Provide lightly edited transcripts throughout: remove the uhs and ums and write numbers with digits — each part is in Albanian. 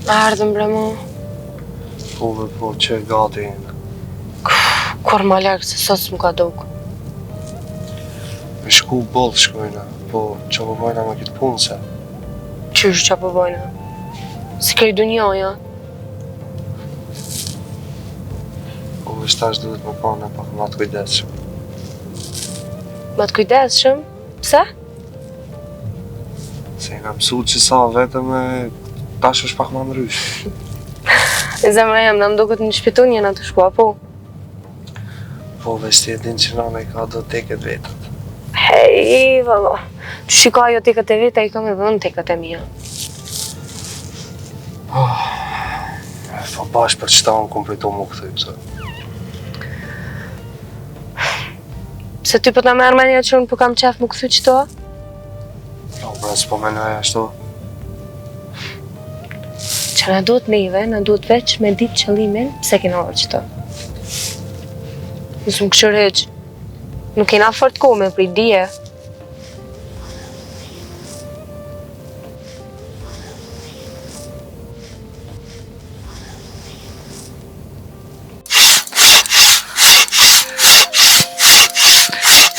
Ardhëm bre mu. Po, që gati jene. Kur ma lërë se sot s'm ka duk. Me shku bollë shkojna, po që po bojna me këtë punë se? Qysh që po bojna? Si krej dunjoja. Po veç tash duhet me pone pak ma të kujdesshëm. Ma të kujdesshëm? Pse? Se nga mësu që sa vetëm e tash është pak ma ndrysh. Zemra jem, na mduket një shpitun jena të shkua, po. Po veç ti e din që nana i ka do teket vetët. Hej, valla. Që shika jo teket e veta, i kam edhe në teket e mija. Po bash për qëta unë kom pritu mu këthy, pëse. Se ty po ta merë menja që unë po kam qef mu këthy qëto? Po bre, s'po menoj ashtu. Që na duhet neve, na duhet veç me ditë qëllimin pse kena orë qëto. Nësë më këshërheq. Nuk kena fort kohë me prit dije.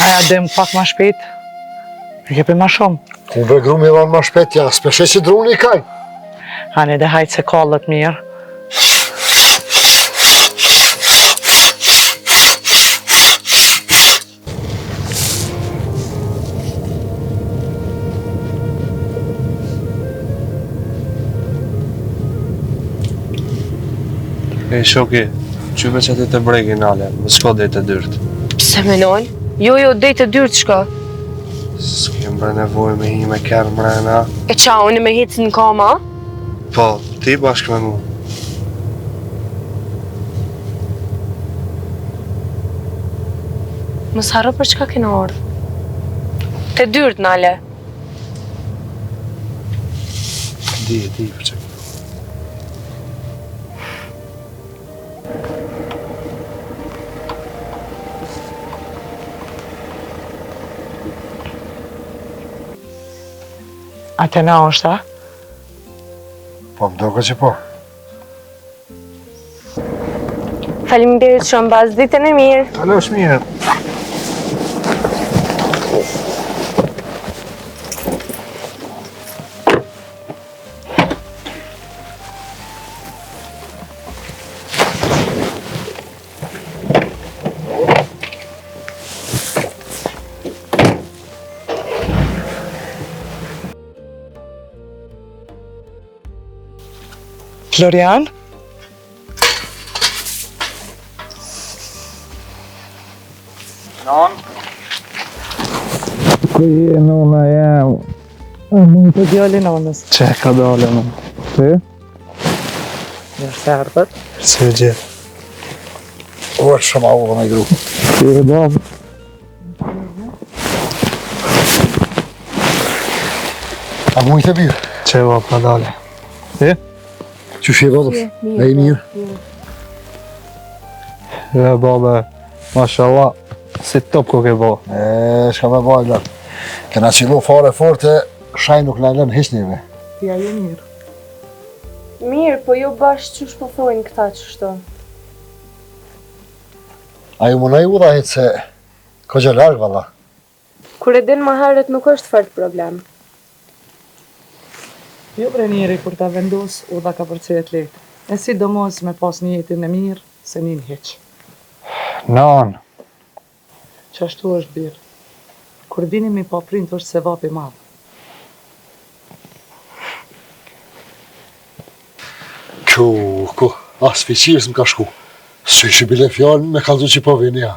Aja dem pak ma shpejt. Nuk jepi ma shumë. Ku be grumi vanë ma shpejt, ja, s'peshe që druni i kaj. Hani dhe hajtë se kallët mirë. E shoki, qyve që ti të bregi nale, më s'ko dhe të dyrt. Pse menoj? Jo, dejtë e dyrt shko. S'kem bre nevoj me hi me kërë mrena. E qa, unë me hitë në kama? Po, ti bashkë me mu. Mos harro për çka kena ardhë. Të dyrt, nale. Di për që. Ate na është, a? Po, më doke që po. Faleminderit shumë, bas ditën e mirë. Alo, është mirë. Florian? Non? Ku je nona jam? Mund të djali nonës. Që ka dole më? Ti? Mirë se ardhët. Se gjithë. O, është shumë avo me gru. Ti e babë? A mujtë e birë? Që va ka dole? Ti? Qysh je babës? E i mirë? Ja babë, mashallah, si top ko ke bo. Shka me bajla. Kena qilu fare forte, shaj nuk lejlen hiç njeve. Ja je mirë. Mirë, po jo bashkë qysh po thojnë këta qështu. A ju munaj u dhahit se ko gjë largë, valla. Kur e din ma herët nuk është fort problem. Jo bre njeri, kur ta vendos, u dha ka përcjet letë. E si do mos me pas një jetin e mirë, se njën heq. Non, Që ashtu është birë. Kur vini mi pa prind është se vapi madhë. Ku, as fiqirës më ka shku. Sy që bile fjallën me kaldu që po vini ja.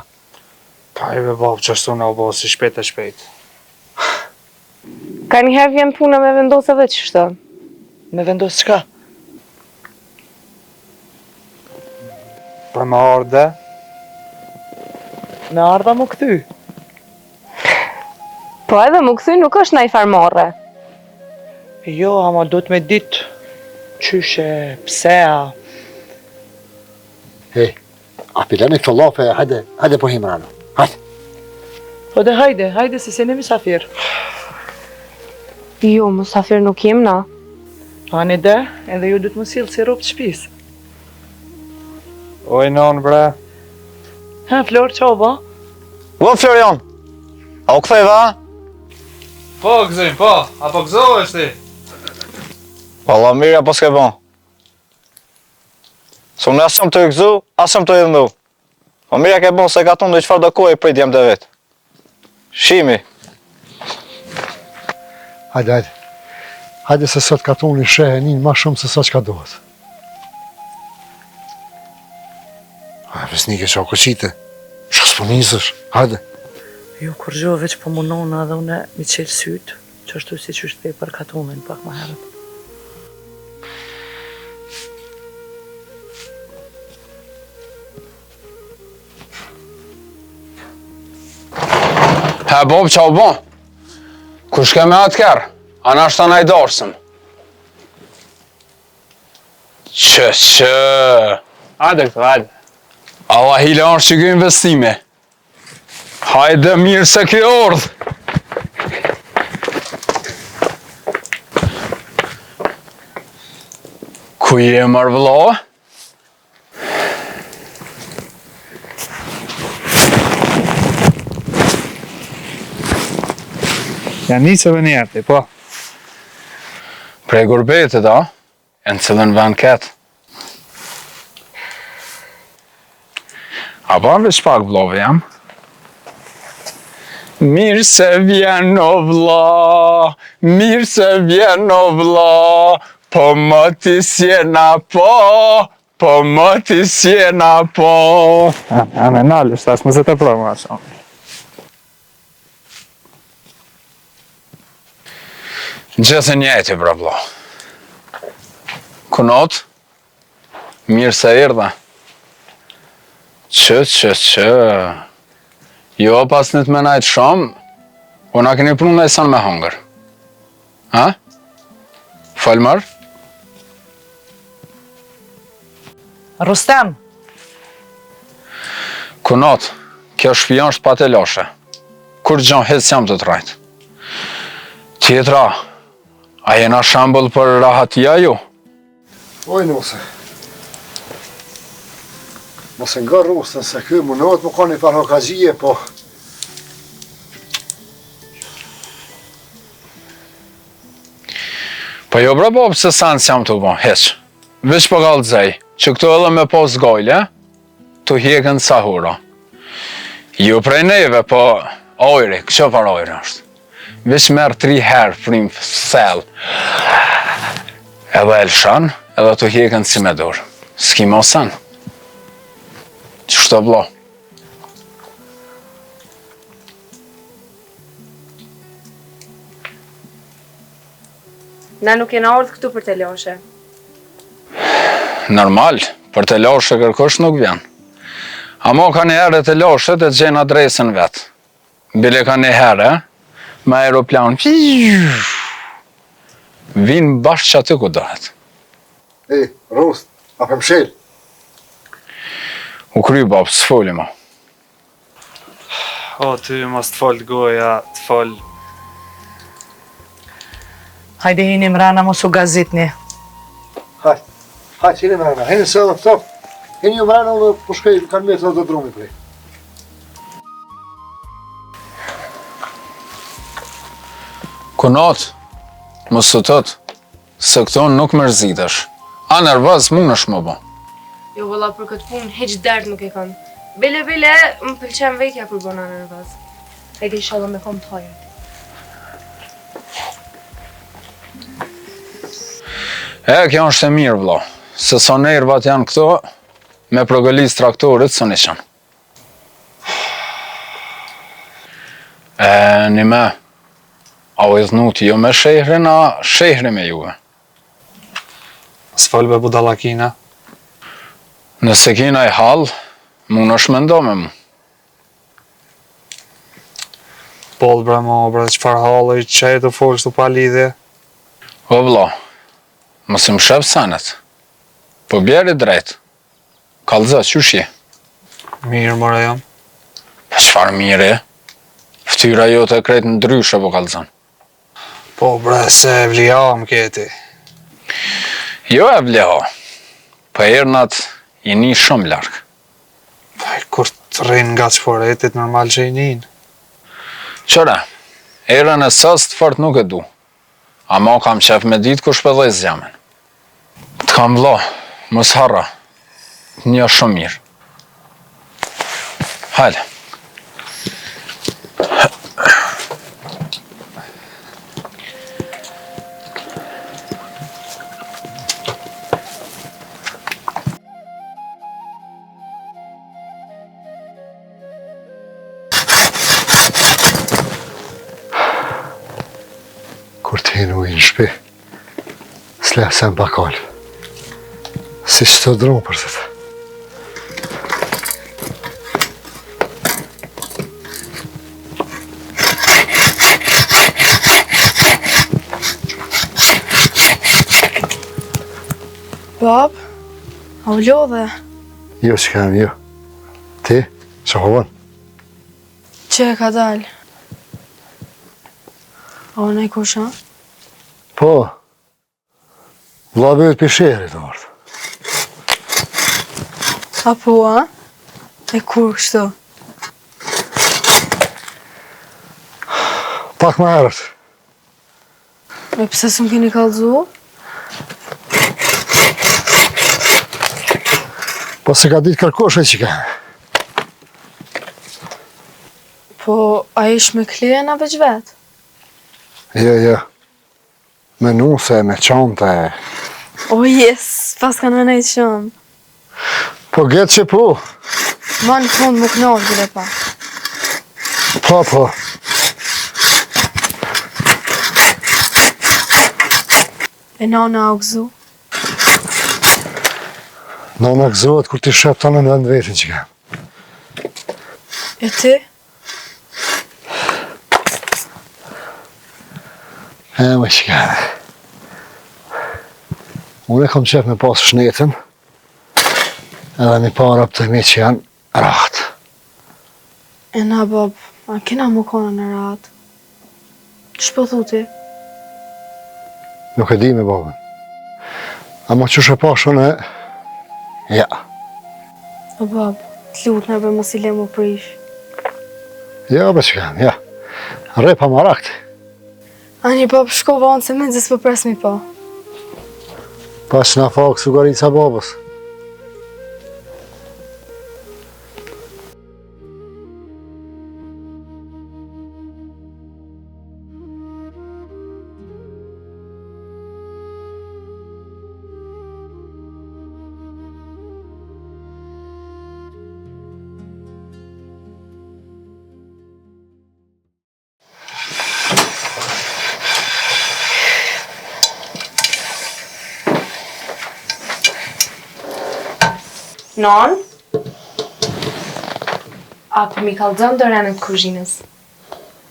Pa i be babë që ashtu në obo si shpejt. Ka njëherë vjen puna me vendosë edhe qështu. Me vendos qka? Për më ardhe, Me ardha mu këthy. Po edhe mu këthy nuk është naj farmarre. Jo, ama do të me ditë qyshe, pse a... Hej, a pileni këtë lafe, hajde po himë rano. Hajde. Po dhe hajde se se ne misafir. Jo, musafir nuk jem na. Pa një de, edhe ju du të më silë si rob të shpis. Oj, non, bre. Ha, Flor, qo, ba? Ua, Florian! A u kthejve, a? Po, gëzim, po. Apo gëzohesh ti? Valla, mirë apo s'ke bon. So në asëm të gëzu, asëm të idhëndu. Po mirë ke bon se ka tonë dhe qëfar do kohë i prit jem dhe vetë. Shimi. Hajde. Hajde se sot ka tonë i shehe njën ma shumë se sa që ka dohet. Vesnike që ako qite. Shas po nisësh, hajde. Jo, kur gjo veç po munona dhe une mi qelë sytë, që ashtu si që shte për katonin pak ma herët. Ha, Bob, qa u bon? Kush ke me atë kërë? Ana është ta najdarsëm. Që. Hajde këtu, hajde. Allah hile është që kjo investime. Hajde mirë se kjo ardhë. Ku je mërë vëlla? Ja nisëve njerëti, po. Prej gurbetit, a? E në cilën vend ketë. A ba veç pak vlove jam? Mirë se vjen o vla, mirë se vjen o vla, po më ti sjena po më ti sjena po. Ja, me nalë, shtash më zete pro, ma shumë. Gjithë njëjti, bra vla. Kunot, mirë se erdha. Që. Jo, pas në të menajt shumë, po na keni pru në e sanë me hangër. Ha? Falmar? Rustem! Kunot, kjo shpion është pa të loshe. Kur gjon hetës jam të të rajtë. Tjetra, a jena shambull për rahatia ju? Oj, nuse. Mos e nga rustën se kjo mundohet më ka një parhokazije, po... Po jo bra Bob se sanë s'jam të bon, heq. Veç po gallë dzej, që këtu edhe me pos gojle, të hjekën sahura. Ju prej neve, po ojri, kështë par ojri është. Veç merë 3 herë prim sel. Edhe elshan, edhe të hjekën si me dorë. S'ki mo sanë. Qështë të vlo? Na nuk jena ardhë këtu për të loshe. Normal, për të loshe kërkosh nuk vjen. Amo ka një herë të loshe të gjenë adresën vetë. Bile ka një herë, me aeroplan, vinë bashkë që aty ku dohet. Rust, a për mshel? U kry, bab, s'foli ma. O, ty mas të folë goja, të folë. Hajde hini mrena mos u gazitni. Hajde, hini mrena, hini se dhe këto. Hini ju mrena dhe po shkej, kanë metra dhe drumi prej. Kunot, mos të tëtë, se këto nuk mërzitesh. A nervaz mund është më bo. Jo, valla, për këtë punë, heq dert nuk e kam. Bile, më pëlqen vetja kur bona nervaz. E ke inshallah me kom të hajë. Kjo është e mirë, vlo. Se sa nervat janë këto, me progëlis traktorit së një qënë. Një me, a u idhnuti jo me shehrin, a shehri me juve? S'folë be budalakina. Nëse kina i halë, mund është me ndo me mu. Polë bre mo, bre, qëfar halë i qëjtë të folë shtu pa lidhje. O vlo, mos më shep sanet. Po bjeri drejt. Kalëzë, qysh je? Mirë, mërë jam. Pa qëfar mirë e? Ftyra jote e krejt në dryshe po kalëzën. Po bre, se vlijam këti. Jo e vleho, për ernat jeni shumë larkë. Vaj, kur të rrinë nga çforetit, normal që i njën. Qëre, erën e sas të fort nuk e du, ama kam qef me ditë kur shpëdhej zjamen. Të kam vlo, mos harra, një shumë mirë. Hajde. Kur t'hinë ujë në shpi, s'le se më bakal. Si që të dronë për të të. Bab, a u lodhe? Jo që kam, jo. Ti, që hovën? Që e ka dalë? A u nej kusha? Po, vla bëjt për shërit të mërtë. A po, a? E kur kështu? Pak më herët. E pse s'm keni kallëzu? Po se ka ditë kërkoshe që ka. Po, a ish me klije na veç vetë? Jo, jo. Me nuse, me qante. O, yes, pas ka në nejtë shumë. Po getë që po. Ma në fund më knosh bile pa. Po, po. E nana u gëzu? Në në gëzohet kur ti shep të në vend vetin që ka. E ti? E, me që ka. Unë e kam qef me pas shnetën, edhe një para për të mi që janë rahat. E na, bab, a kena më kona në ratë? Që po thuti? Nuk e di me babën. Ama që shë pashën e... Ja. O, bab, të lutë në be mos i le më prish. Ja, be që kam, ja. Repa ma rakti. Ani, bab, shko vanë se me nëzës për pres mi pa. Pas në fakë sugarica babës. Non? A për mi kallëzën do rene të kuzhinës?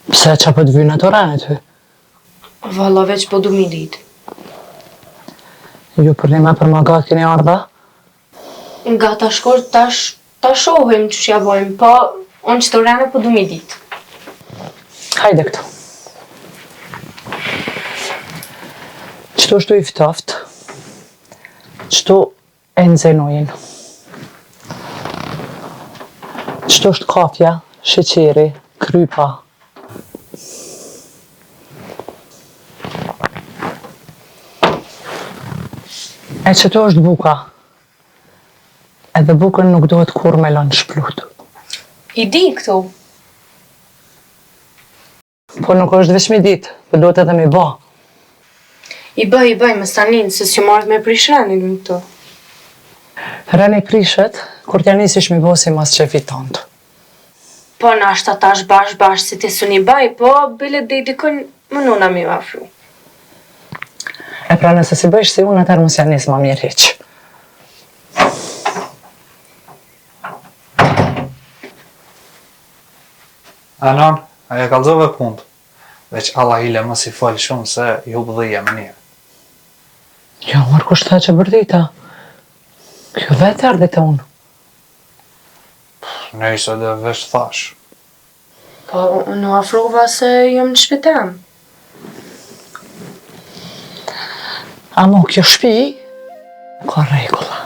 Pse që po të vynë ato rene ty? Valla veç po du mi ditë. Ju për një për magat keni ardha? Nga ta shkort ta shohim që shja bojmë, po unë që të rene po du mi ditë. Hajde këtu. Qëtu shtu i ftoft, qëtu e nxenojnë. Qëtu është kafja, sheqeri, krypa. E qëtu është buka. Edhe bukën nuk duhet kur me lënë shplut. I di këtu. Po nuk është veç mi ditë, po duhet edhe mi ba. I bëj, më stanin, se si marrët me prish renin në këtu. Reni prishet, kur t'ja nisish mi bo si mas qefit tëndë. Po në ashtë atash bash si ti suni baj, po bile dhe i dikën më nuna mi u afru. E pra nëse si bëjsh si unë, atër mos ja nis ma mirë hiq. Anon, aja kalzove punt. Veç Allah ile mos i fol shumë se ju bëdhija më njërë. Jo, marrë kushta që bërdita. Kjo vetë ardhe të unë. Nëjse dhe vesh thash. Po në afruva se jam në shpitem. Amo kjo shtëpi ka rregulla.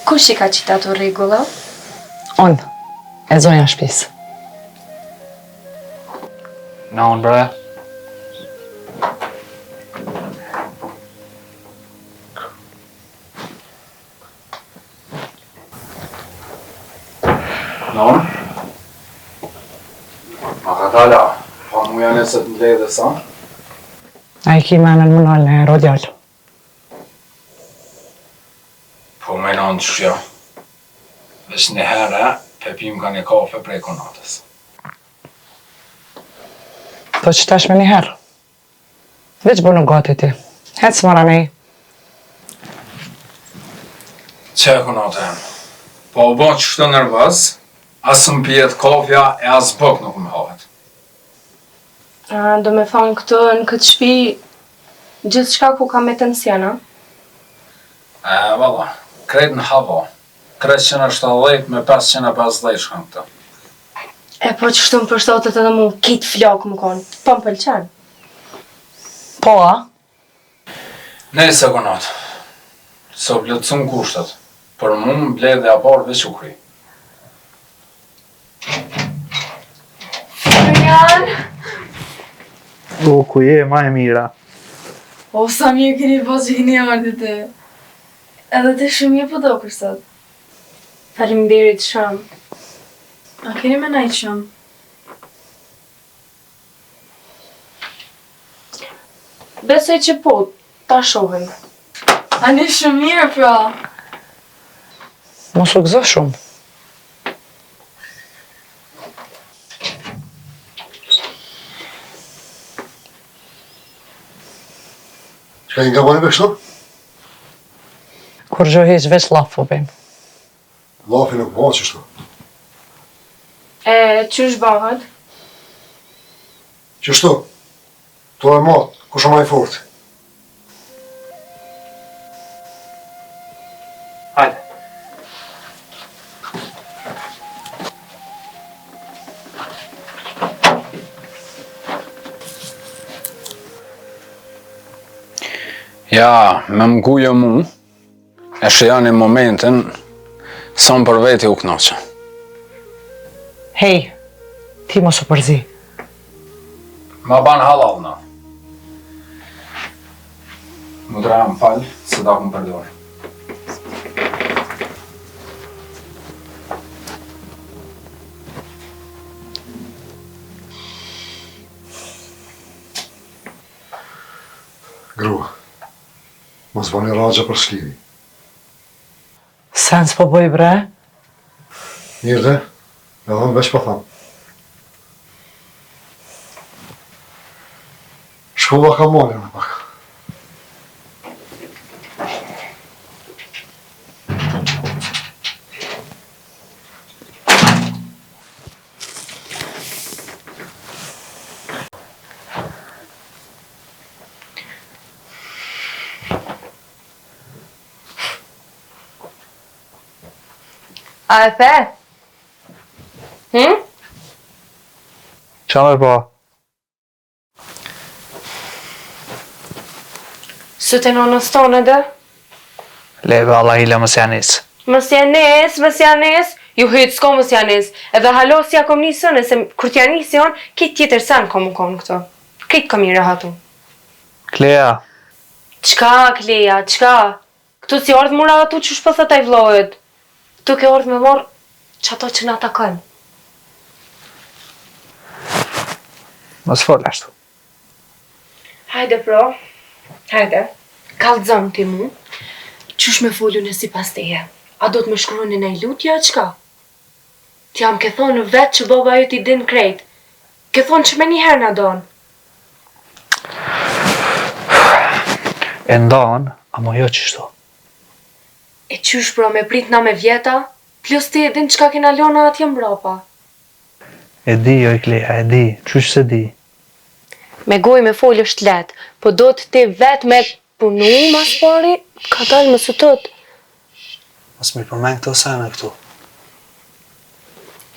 Kush I ka qita ato rregulla? Unë, e zonja shtëpisë. Non, bre. Non? Ma ka tala, pa mu janë e se të mlej dhe sa? A I ki menën më nalë në rodjallë. Po me në në shjo. Vesh një herë, pepim ka një kafe prej konatës. Po që tash me një herë. Veç bënu gati ti. Hecë mara nej. Që e konatë e më? Po u bon që shtë nervëz, asë më pijet kafja e asë bok nuk më hahet. Do me thonë këtu në këtë shtëpi gjithë shka ku ka me tension, a? Valla, krejt në hava. Krejt 170 me 550 shkan këta. E po që shtu më përshtotet edhe mu kitë flok më konë. Po më pëlqen. Po, a? Nese konatë. So vlëtësum kushtet. Për mu më blej dhe apar veç u kry. Florian! O, ku je, ma e mira. O, sa mirë keni po që keni ardhë të. Edhe të shumë je po do kërsat. Faleminderit shumë. A keni me najtë shumë? Besoj që po, ta shohim. A një shumë mirë, pra. Mos u gëzo shumë. Që ka nga bani me kështu? Kur gjohish veç lafë po bëjmë. Lafi nuk bëha qështu. Qysh bëhet? Qështu? To e matë, kusha ma I fort. Hajde. Ja, me më gujo mu, e shëjani momentin, sa më për veti u knaqë. Hej, ti mos u përzi. Ma ban halal na. Më dra më falë, se da më përdojë. Grua, mos bani ragja për shkiri. Sen s'po bëj bre? Mirë dhe, edhe në veç pa thamë. Shkolla ka marrë në pak. A e pe? Qa me pa? Së të nonës tonë edhe? Leve Allah ila mës janis. Mës janes, ju hytë s'ko mës janes. Edhe halo si ja kom njësën, e se kur t'ja njësën, kitë tjetër sen kom u konë këto. Kitë kom i rehatu. Klea, Qka, Kleja, qka? Këtu si ardhë mura atu që shpëthë taj vlojët. Këtu ke ardhë me morë që ato që na takën. mës fol ashtu. Hajde, pro. Hajde. Kallëzëm ti mu. Qysh me folju në si pas teje? A do të më shkroni në I lutja, qka? T'jam ke thonë vetë që baba ju t'i din krejt. Ke thonë që me njëherë na donë. E ndonë, amo jo qështu. E qysh pro me prit na me vjeta? Plus ti e din qka kena lona atje mbrapa. E di, oj Klea, e di, qysh se di. Me goj me folë është letë, po do të ti vetë me punu mas pari, ka dalë më sutët. Mos mi përmen këto sene këtu.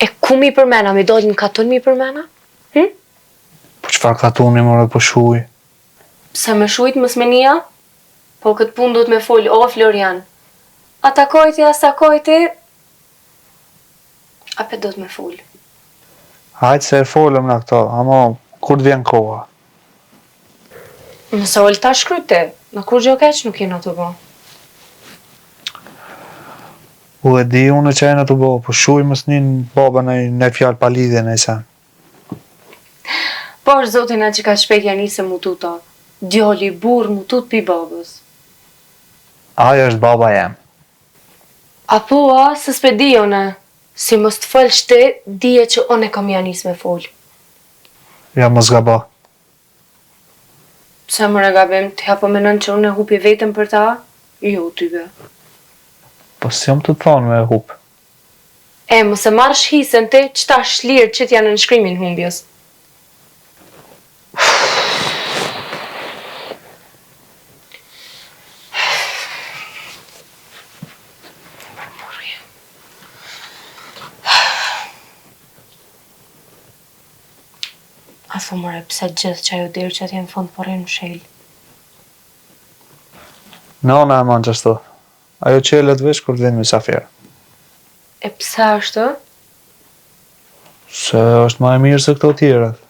E ku mi përmena, mi dojnë në katon mi përmena? Po qëfar ka tuni më dhe po shuj? Pse me shujt mësmenia? Po këtë punë do të me fol, o Florian. A takojti, as takojti, ape do të me fol. Hajtë se e folëm në këto, ama kur të vjen koha? Nëse ol ta shkryte, në kur gjë keq nuk jena të bo. U e di unë që e në të bo, po shuj mësnin baba në fjallë pa lidhje në sen. Po është zotin e që ka shpejt janë isë mututa. Djali, burë, mutut pi babës. Aja është baba jem. A po, së s'pe di one. Si mos të fol shte, dije që one kam janë isë me fol. Ja mos gaba. Pse më regabim, të hapo menon që unë e hupi vetëm për ta? Jo, tybe. Po si jam të thonë me hup. E, mos e marrë shhisën ti, qëta shlirë që t'janë në shkrimin humbjes. A thumëre, pse gjithë që ajo dirë që t'jen fund porin në shelë. Nona e manë qështu. Ajo qelet vesh kur të vinë misafirë. E pse ashtu? Se është ma e mirë se këto tjerët.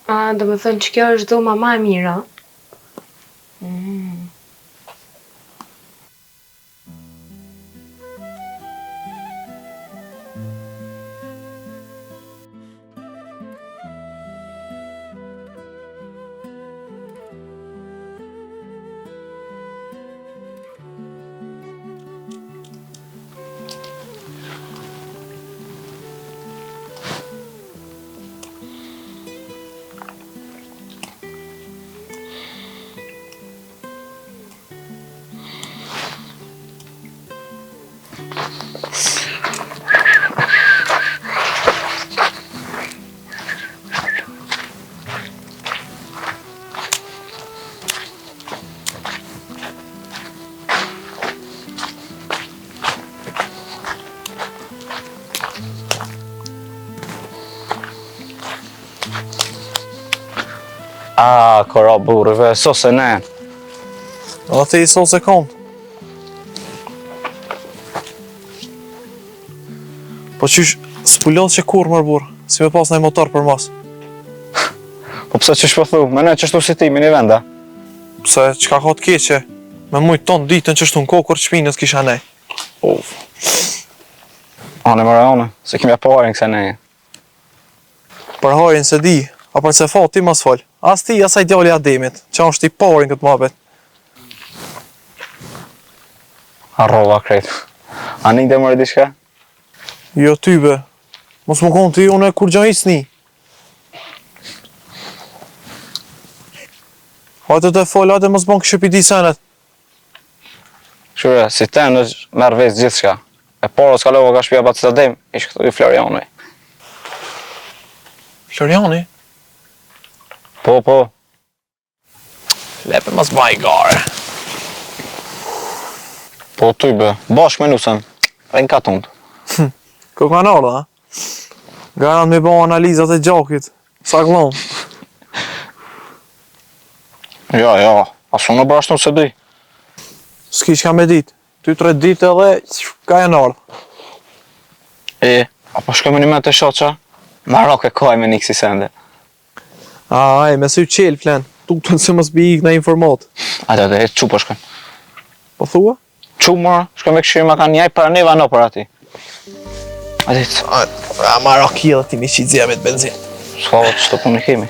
A, do me thënë që kjo është dhoma ma e mira. A, kora burëve, sos e ne. O ti i sos e kom. Po qysh s'pulon që kur mërë burë, si me pas nëj motor për mas. Po pse që shpëthu, me ne qështu si ti, mini venda. Pse, qka ka të keqe, me mujtë tonë ditën qështu në kokër qpinës kisha nej. Uf. Ane mëre ane, se kemi po harin këse neje. Për harin se di, a për se fat ti mas fol. As ti, asaj djali Ademit, që është i parin këtë mabet. Arrova krejt. A një dhe mëre dishka? Jo ty be, mos më konë ti, unë e kur gja isni. Hajtë të fol, hajtë mos bon këshë piti senet. Shure, si ten është merë vezë gjithë shka. E porë s'kalova ka shpia Batis Adem, ishë këtu i Florianoj. Floriani? Po. Lepe mos baj gare. Po ty be, bashkë me nusën, e në katundë. Ko ka nërë, ha? Garant me bo analizat e gjakit. Sa glon. Ja, asu në brashtu se di. S'ki që ka me dit. 2-3 dit edhe, ka e nërë. Apo shkojme një me të shoqa? Marok e kaj me një kësi sende. Aj, me sy qelë, flen. Tuk të nëse mos bi ik në informat. Ate, që po shkojmë? Po thua? Që mora, shkojme këshirë me ka njaj para neva no për ati. Ate, A marok i edhe ti mi qizia me të benzin. s'ka që të punë i kemi.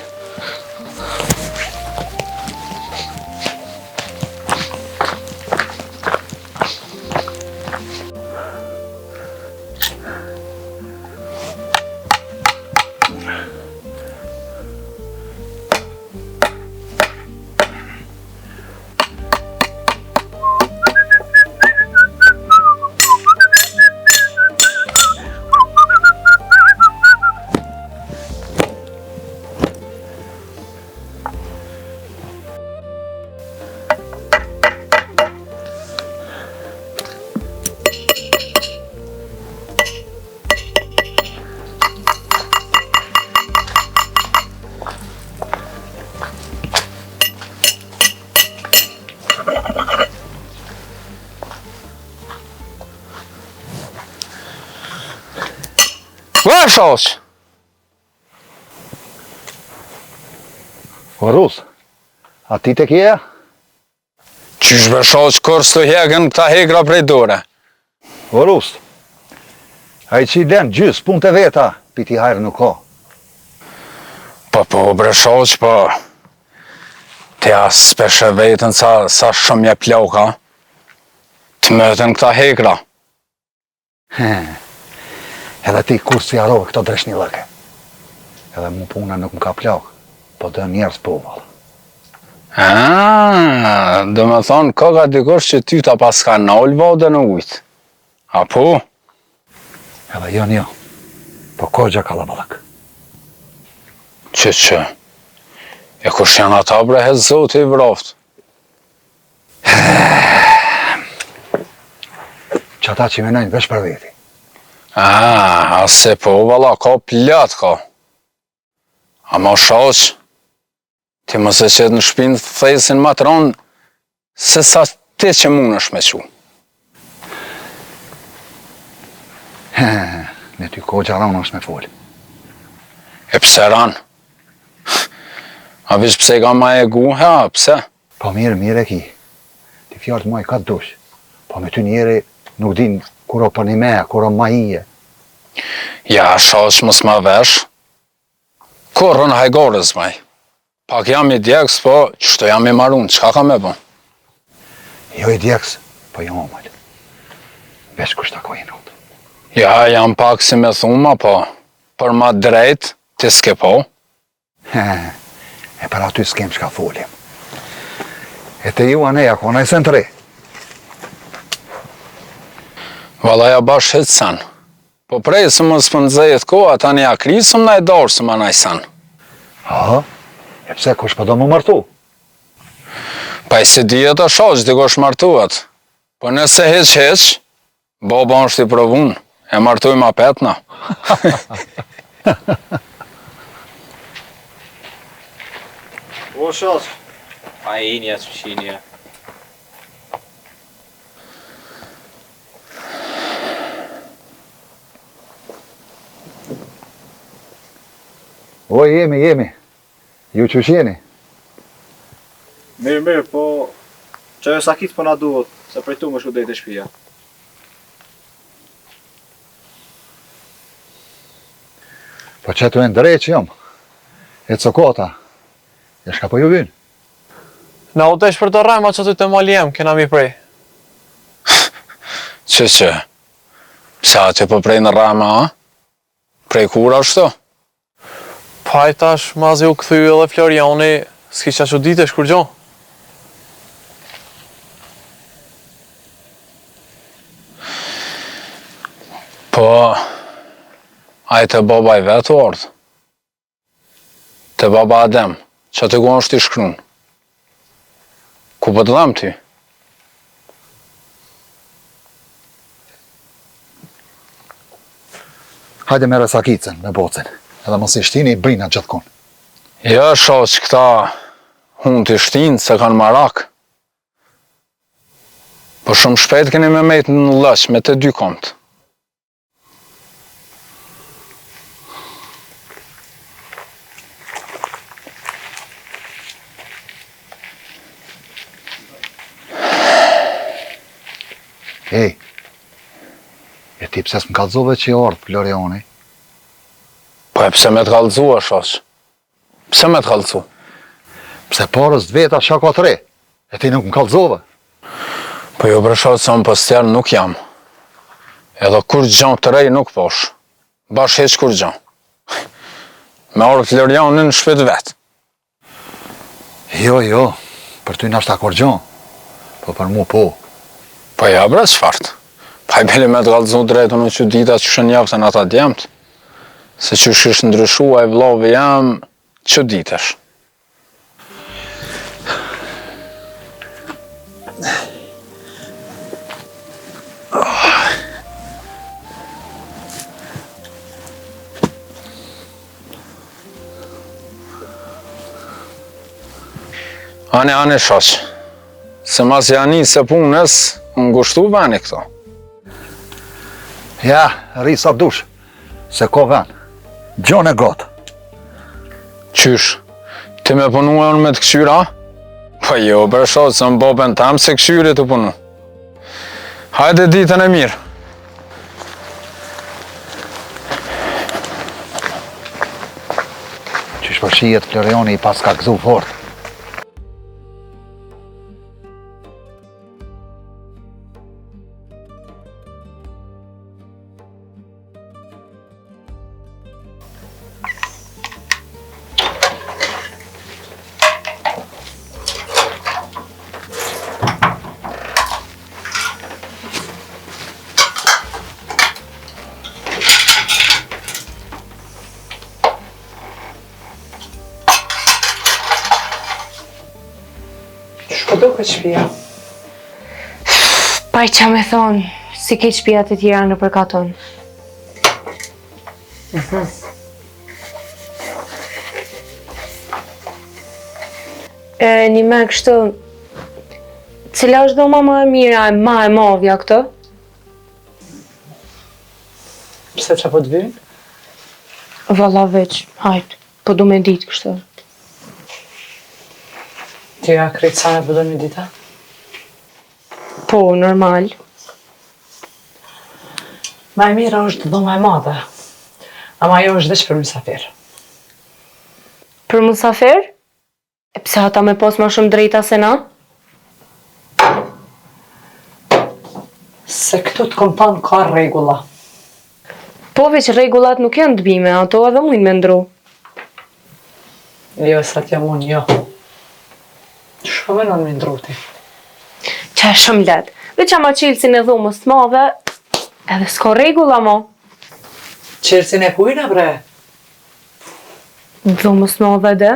Çfarë shoq? O Rus, a ti të kjeja? Qysh be shoq kurs të hegën këta hegra prej dore? O Rus, a i që i den gjys punë të veta, piti hajrë nuk ka. Po, bre shoq, po... Te as speshe vetën sa shumë je ploka. Të mëtën këta hegra. Edhe ti kur si arove këto dreshni lëke. Edhe mu puna nuk më ka plak, po dhe njerës po valë. Do me thonë, ka dikush që ty ta pas ka nalë vode në ujtë. Apo? Edhe jo, po kogja kalabalak. Që? E kush janë ata bre hez zoti i vroft? Që ata që menojnë vesh për veti. Ase po, vala, ka plat ka. Ama shoq, ti mëse që në shpinë të thesin matron, se sa ti që mund është me qu. Me ty kogja ranë është me folë. E pse ranë? A vish pse ka ma e gu, pse? Po mirë e ki. Ti fjallët muaj ka të dush. Po me ty njeri nuk din kuro për një me, kuro ma ije. Ja, shoq mos ma vesh. Korën hajgorës maj. Pak jam i djeks, po qështu jam i marun, qka ka me bon? Jo i djeks, po jo omal. Vesh kusht ta kojnë rot. Ja, jam pak si me thuma, po. Për ma drejt, ti s'ke po. E për aty s'kem shka folim. E te ju aneja, kona i sen të re. Valaja bash hetë sen. Po prej së më spëndzejet koha, ta një akrisëm na e dorë së më na i sen. Aha, e pse kush po do më martu? Pa i se dijet a shoq, dikosh martuat. Po nëse heq, baba është i provun, e martuj ma petna. O shoq, a e inja që shinja. O, jemi. Ju që shjeni? Mirë, po... Që e sakit po na duhet, se prej tu më shku dhejt e shpia. Po që tu e ndrej që jam? E të sokota? E shka po ju vynë? Na u tesh për të rajma që të mali jem, kena mi prej. Që? Pse aty po prej në rama, a? Prej kura është to? Pajtash, mazi u këthy edhe Floriani, s'ki qa që ditesh kur gjo. Po, a i të baba i vetë u ardhë? Të baba Adem, që të ku është i shkrun? Ku po të dham ty? Hajde mere sakicën me bocën, edhe mos i shtini i brina gjithkon. Ja, shoq, këta hunë të shtinë se kanë marak. Po shumë shpejt keni me mejtë në lëq me të dy komët. Ej, e ti pse s'më kalzove që i ardhë Floriani? Po e pse me të kalzua, shoq? Pse me të kalzu? Pse parës të veta shako të re, e ti nuk më kalzove? Po jo bre shoq, se unë poster nuk jam. Edhe kur gjon të rej nuk posh. Bash heq kur gjon. Me orë Florianin në shpit vetë. Jo, për ty nashta kur gjon, po për mu po. Po ja bre çfartë? Pa i beli me të kalzu drejtën në që dita që shën jaftën ata djemët. Se që shishë ndryshua i vlovi jam, që ditesh. Ane shoq, se mas janë se punës, më ngushtu vani këto. Ja, ri sa dush. se ko ven. Gjon e gotë. Qysh, ti me punu e unë me të këshyra? Po jo, për shotë se më boben tam se këshyri të punu. Hajde ditën e mirë. Qysh për shijet Florioni i pas ka gëzu fort. Shko do këtë shpia? Pa i qa me thonë, si ke shtëpiat e tjera në përkaton. Një me kështu, cila është dhoma më e mira e ma e madhja këtë? Pse që po të vynë? Valla veç, hajt, po du me ditë kështu. Ti ja krejtë sa me përdoj një dita? Po, normal. Ma e mira është dhoma e madhe, ama jo është veç për mysafir. Për musafir? E pse ata me pos ma shumë drejta se na? Se këtu të kompon ka regula. Po veç regullat nuk janë të bime, ato edhe mujnë me ndru. Jo, sa t'jam unë, jo. Shko menon me ndruti. Qa e shumë let. Veç ama qilësin e dhomës të madhe, edhe s'ka regula mo. Qelsin e kujna, bre? Dhomës të madhe dhe?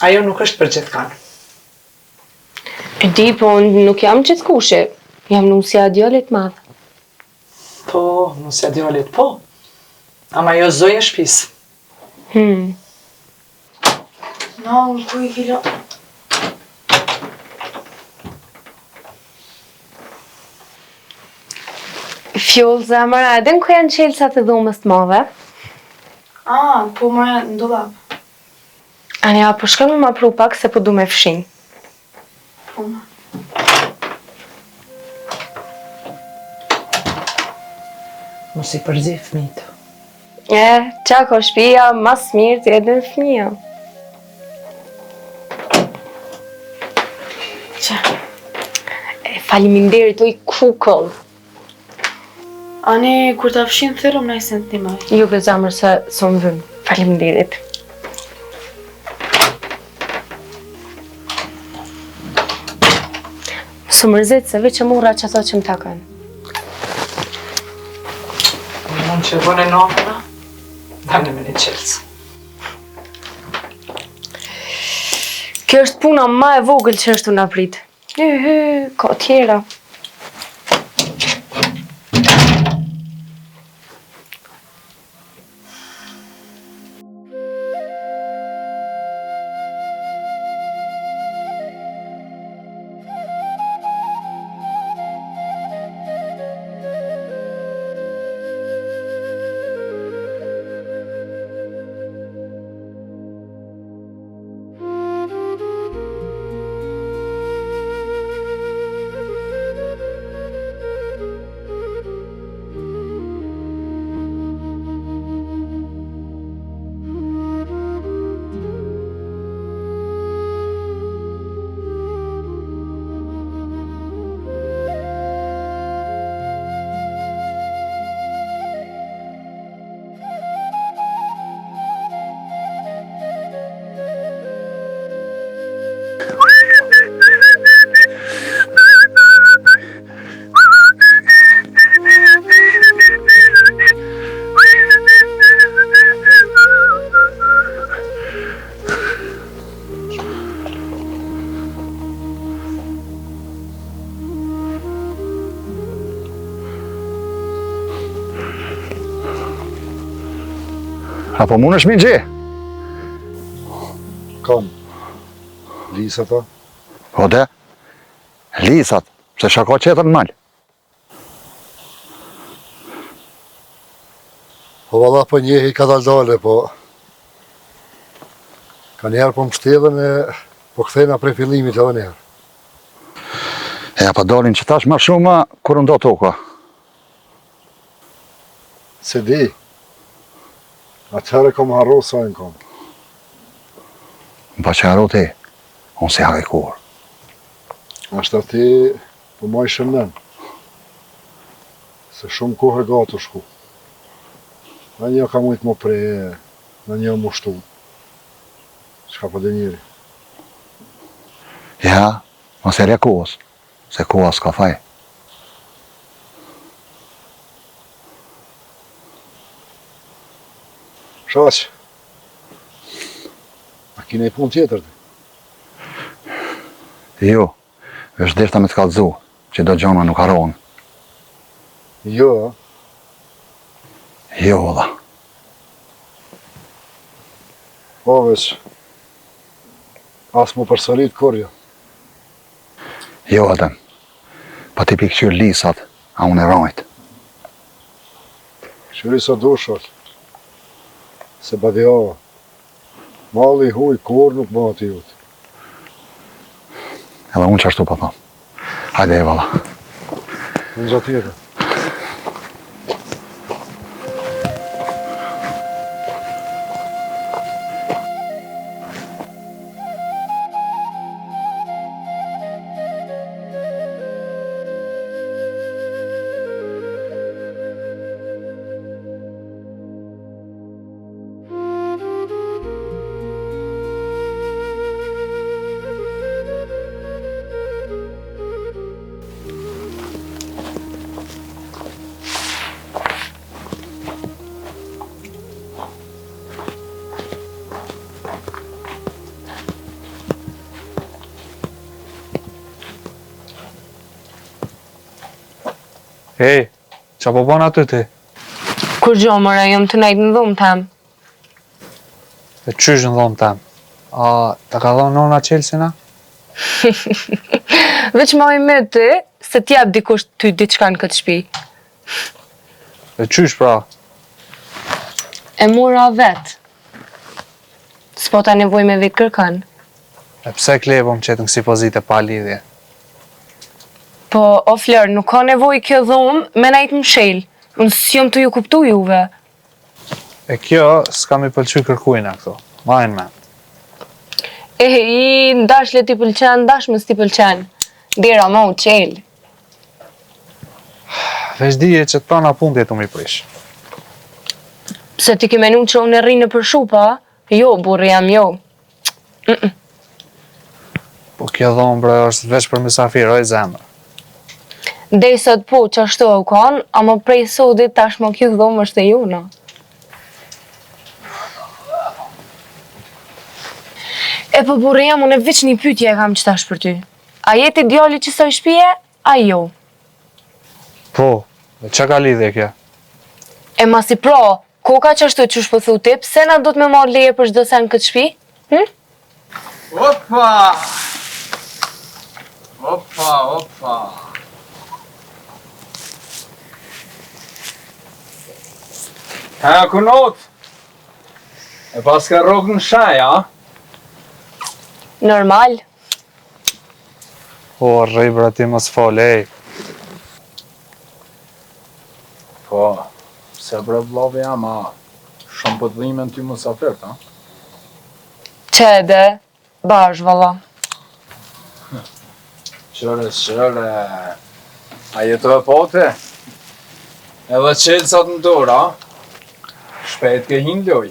Ajo nuk është për gjithë kanë. E di, po unë nuk jam gjithë kushe. Jam nusja djallit madhe. Po, nusja djallit, po. Ama jo zoja shpis. No, ku i kilo? Fjollë zemëra, edhe në ku janë qelësat e dhomës të madhe? Po mëra në dollap. Anja, po shkëm me ma pru pak se po du me fshin. Po ma. Mos i përzi fëmijët. Qa ko shpia, mas mirë të edhe në fëmija. Qa? Faliminderit oj kukull. Ani, kur ta fshin thyrëm na i sen të timaj. Ju be zamër se së më vëmë. Faliminderit. Së mërzit se veç e mura që ato që më takën. Mund që vëne nofëna, dhanë me një qelës. Kjo është puna ma e vogël që është unë aprit. Ka tjera. Apo mund është mi gje? Kam. Lisat ta? Po de? Lisat, se shaka qetër në malë. Po valla po njehi ka daldale, po... Ka njerë po më shtedhen e... Po kthejna prej fillimit edhe njerë. Ja, pa dalin që tash ma shumë, kur ndo toka. Se di. Atëherë kom harru sajnë kom. Më pa që harru ti, unë si hake kur. Ashtë ati, po ma i shëmnen. Se shumë kohë e gatë shku. Në një ka mujtë më preje, në një më shtu. Qka po dhe njëri? Ja, mos e re kohës, se koha s'ka faj. Shaq, a kine i pun tjetër ti? Jo, është deshta me të kallëzu, që do gjona nuk harohen. Jo, Jo, valla. po veç. As mu përsërit kur jo. Jo, Adem. Pa ti pi këqyr lisat, a unë e rajt. Qëri sa dushot. Se badjava. Mali huj kur nuk ma ati jut. Edhe unë që ashtu pa thom. Hajde e valla. Në gjatë tjetër. Hej, qa po bon aty ti? Kur gjo mëra, jam të najtë në dhumë tam. E qysh në dhomë tem? A, të ka dhonë nona Qelsina? Veç ma i me ty, se t'jap dikush ty diçka në këtë shpi. E qysh pra? E mura vetë. S'po ta nevoj me vitë kërkan. E pse klebom qetë në kësi pozite pa lidhje? Po, o Fleur, nuk ka nevoj kjo dhomë me najtë më shelë. Unë s'jom të ju kuptu juve. E kjo s'ka mi pëlqy kërkujna këto. Majnë me. I ndash le ti pëlqen, ndash me s'ti pëlqen. Dira ma u qelë. Veç dije që të prana punë jetu mi prish. Pse ti ke menu që unë e rrinë për shupa? Jo, burri jam jo. Po kjo dhomë bre është veç për mysafir, oj zemër. Dej sot po që ashtu e u kanë, ama prej sotit tashmë kjo dhomë është e juna. E po burri jam, unë e veç një pytje e kam që tash për ty. A jeti djali që soj shpije, a jo? Po, dhe që ka lidhje kjo? E ma si pra, koka që ashtu që shpëthu ti, pse na do të me marrë leje për shdo sen këtë shpi? Opa! Opa, opa! Ha, kunot! E pas ka rogë në shaj, a? Normal. O, rrej bra ti mos fol, ej. Po, se bre vlove jam, a shumë për të dhimen ty mësafirt, a? Qede, bash valla. Qëre, a jetove pote? Edhe qelësat në dorë, a? Shpejt ke hin loj.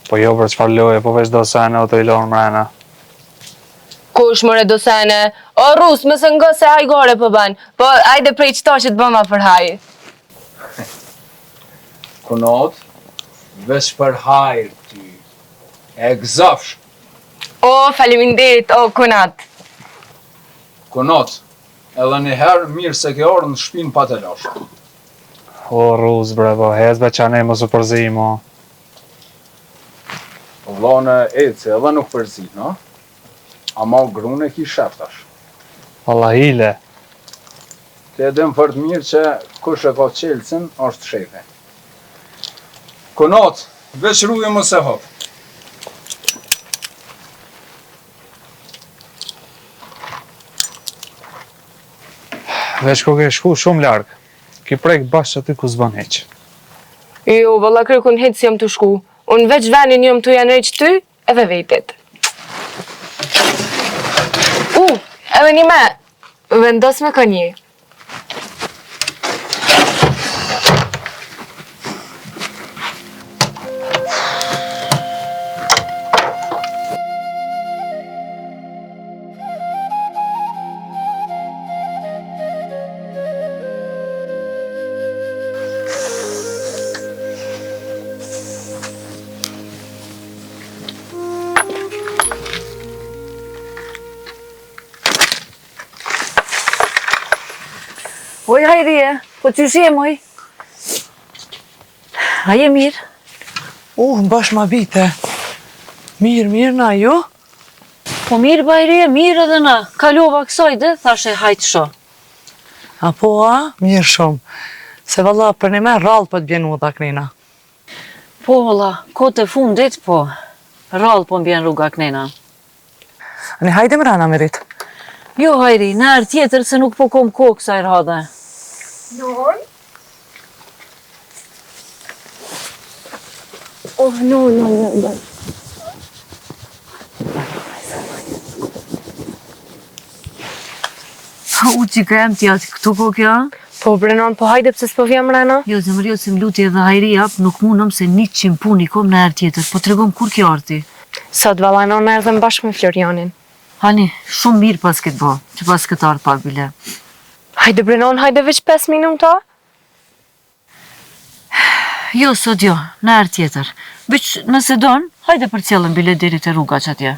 Po jo për qfar loje, po veç do sene o të i lonë mrena. Kush mëre do sene? O Rus, mësë nga se hajgore për banë. Po ajde prej qëta që të bëma për haj. Kunot, veç për hajrë ty. E gëzafsh. O, faleminderit, o, kunat. Kunot, edhe njëherë mirë se ke orë në shpinë pa të lashtë. O, Rus, bre, po, hezbe qa ne mos u përzi, mo. Vlane eci edhe nuk përzi, no? Ama grune ki sheftash. Valla hile. Te edhem për të mirë që kush e ka qelësin, është shefe. Konat, veç rrugë mos e hap. Veç ko ke shku shumë larg. Ki prek bashkë aty ku s'ban heq. Jo, valla kërkun heq si jam të shku. Unë veç venin jam të janë req ty edhe vetit. Edhe një me, vendos me konje. Oj, hajrije, po që shemë, oj? A je mirë? Bash ma bite. Mirë, na ju? Po mirë, bajrije, mirë edhe na. Kalova kësajde, thashe hajtë sho. Mirë shumë. Se valla për një me rrallë për të bjenu dha knena. Po, valla, kote fundit, po. Rrallë po mbjen rruga knena. Ani hajde më rana, Merit. Jo, hajri, në erë tjetër se nuk po kom kohë kësaj rrade. Non? Oh, no. U që ka jem tja, këtu po kja? Po Brenon, po hajde pse s'po vjem rana? Jo, zemër jo, se mluti edhe hajri jap, nuk mundëm se 100 puni kom në erë tjetër, po tregom kur kjo arti. Sot valla non erdhëm bashkë me Florianin. Hani, shumë mirë pas këtë bo, që pas këtë ardhë pak bile. Hajde Brenon, hajde veç 5 minuta? Jo, sot jo, në erë tjetër. Veç nëse donë, hajde për cjellën bile deri të rruga që atje.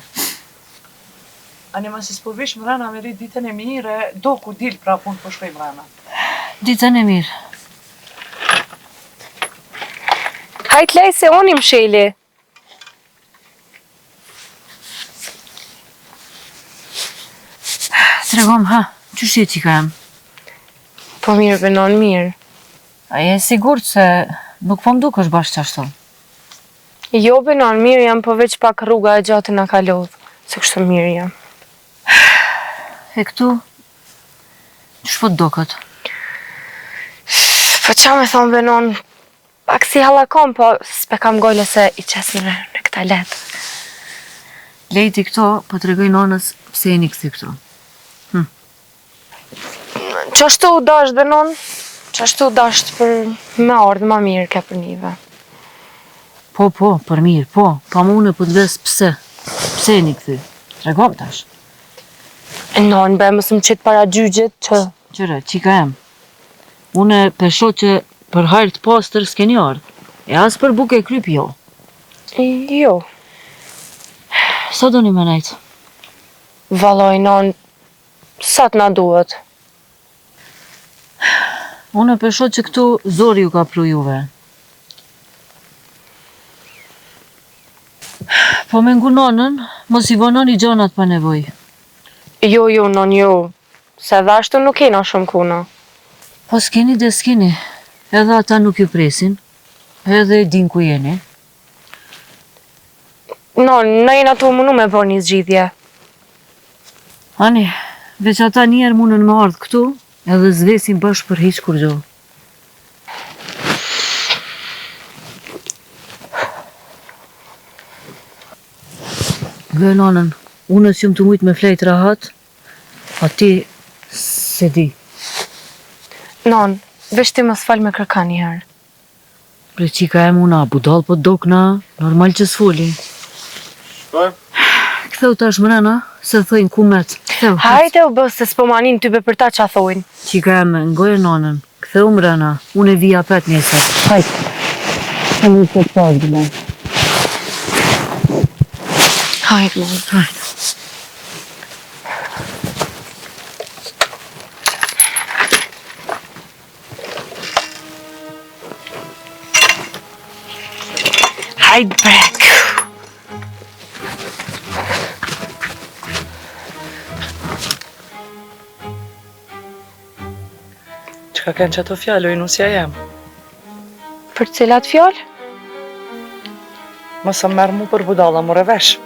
Ani ma si s'po vish më rana, Merit, ditën e mire, do ku dil pra pun po shkoj më rana. Ditën e mirë. Hajt lej se unë im sheli. Tregom, ha, që shje që ka jem? Po mirë, Brenon, mirë. A je sigur se nuk po mduk është bashkë qashtu? Jo, Brenon, mirë jam, po veç pak rruga e gjatë nga ka lodhë. Se kështu mirë jam. E këtu, që shpo të do këtë? Po qa me thonë, Brenon, pak si halakon, po s'pe kam gojle se i qesë në këta letë. Lejti këto, po të regoj nonës pse e një këthi këtu. Qashtu u dasht, Brenon? Qashtu u dasht për me ardhë ma mirë ke për njëve. Po, për mirë, po. Pa mu unë e po të vesë pse. Pse e një këthi? Tregom tash. Non, be, mësëm qitë para gjygjit që... Qëre, qika jem. Unë e pesho që për hajrë të pastër s'keni ardhë. E as për buke e kryp jo. Jo. Sa do një me nejtë? Valoj, non, sa t'na duhet? Unë e pesho që këtu zori ju ka pru juve. Po me ngu nonën, mos i vononi gjonat pa nevoj. Jo, non, jo. Se dhe ashtu nuk kena shumë kuna. Po s'keni dhe s'keni. Edhe ata nuk ju presin. Edhe e din ku jeni. Non, në jena tu mënu me bërë një zgjidhje. Ani, veç ata njerë munën me ardhë këtu, edhe zvesin bashkë për hiq kur gjo. Vë nonën, unë s'jum të mujtë me flejt rahat, a ti se di. Non, veç ti mos fal me kërka njëherë. Pre qika e muna, budal po dokna, normal që s'foli. Shkoj? Këtheu tash mrena, se thojnë kumet. Këtheu. Hajde u bës se s'po manin tybe për ta qa thojnë. Qika e me, ngojë nonën. Këtheu mrena, unë e vija pet njëse. Hajtë. Hajtë të pas, bile. Hajde, mon. Hajtë. Hajde, brek. Qka kënë që ato fjallë, i nusja jam. Për cilat fjallë? Mësë merë mu për budalla, more vesh.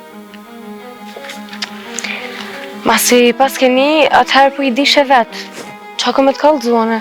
Masi pas keni, atëherë po i dishe vetë. Qa ka me të kallëzuane?